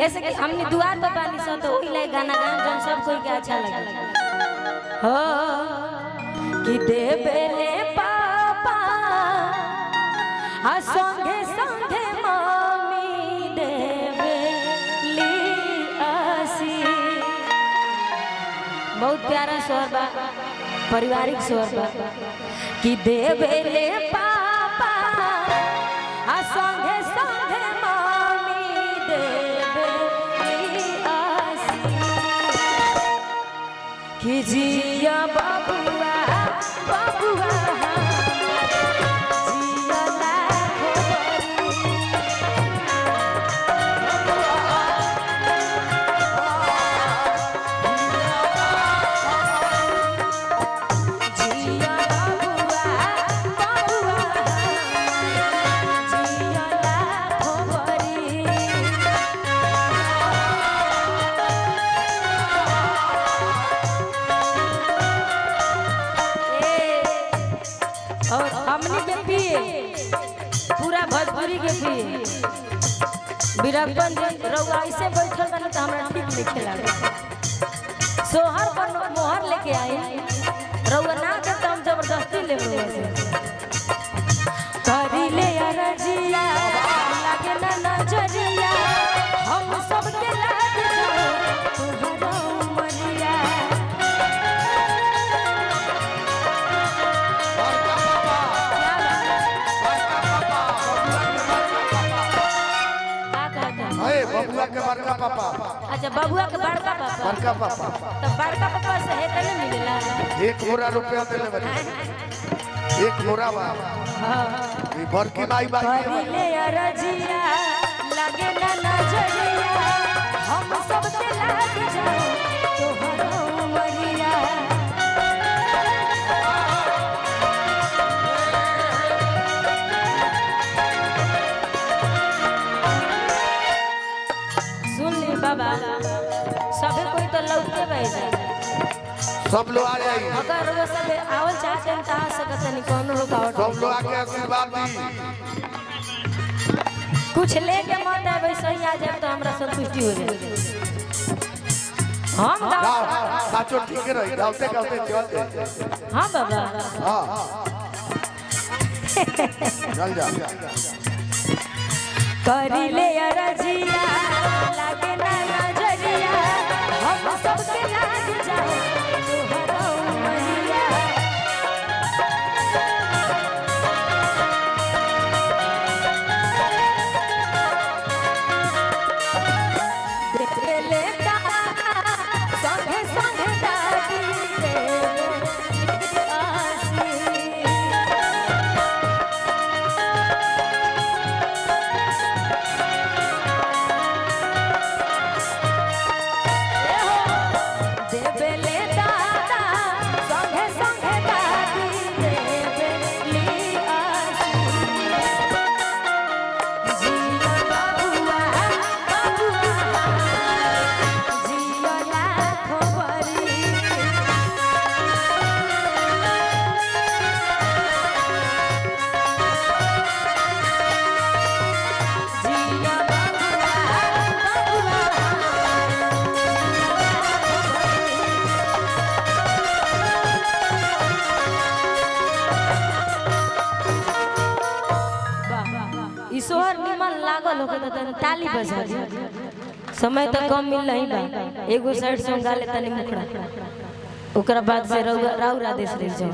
ऐसे कि हमने दुआर पर पानी सो तो ओही ले गाना गान जन सब कोई के अच्छा लगे हो कि देबे ले पापा आ संगे संगे मम्मी देबे ली आसी। बहुत प्यारा स्वर बा, पारिवारिक स्वर बा कि देबे ले पापा आ संगे संगे मम्मी देबे ली आसी कि जिया बाबुआ बाबुआ जिया लाखो जिया बाबुआ बाबुआ जिया लाखो बरी। और हमनी के पिए पूरा भोजपुरी के पिए बीरप्पन जी रउआ ऐसे बैठल बने तो हमरा ठीक लिखे लागे। सोहर पर मोहर लेके आई रउआ ना के तो हम जबरदस्ती ले रउआ से करी ले अरजिया लागे ना नजरिया हम सब के लागे जाओ तुहरा उमरिया। बबुआ के बड़का पापा। अच्छा बबुआ के बड़का पापा। बड़का पापा तो बड़का पापा से है तने मिलेला 1 मोरा रुपया देले बनी 1 मोरा बा। हां ई बड़की माई बाई करिले अरजिया लागे ना नजरिया हम सब के लागे जाओ तोहरा उमरिया। सुन ले बाबा सबे कोई तो लौटे बैठ जाए सब लोग आ जाई। अगर वो सब आवल चाहते हैं तो आ सकत नहीं कोनो रुकावट सब लोग आके आशीर्वाद दी। कुछ लेके मत आए वैसे ही आ जाए तो हमरा संतुष्टि हो जाए। हम गाओ साचो ठीक रही गावते गावते चल दे। हां बाबा हां चल जा करिले अरजिया लागे ना नजरिया हम सब के लागे जाओ तोहरा उमरिया। देले दादा संगे संगे दादी देले आसी। देबेले दादा संगे संगे दादी देबेली आसी। जिया बाबुआ बाबुआ जिया लाखो बरी। जिया बाबुआ बाबुआ ईश्वर निमन लागल होके तो तनी ताली बजा दी। समय तो कम मिल नहीं बा एगो साइड से गा ले तनी मुखड़ा ओकरा बाद से राउर आदेश रह जाओ।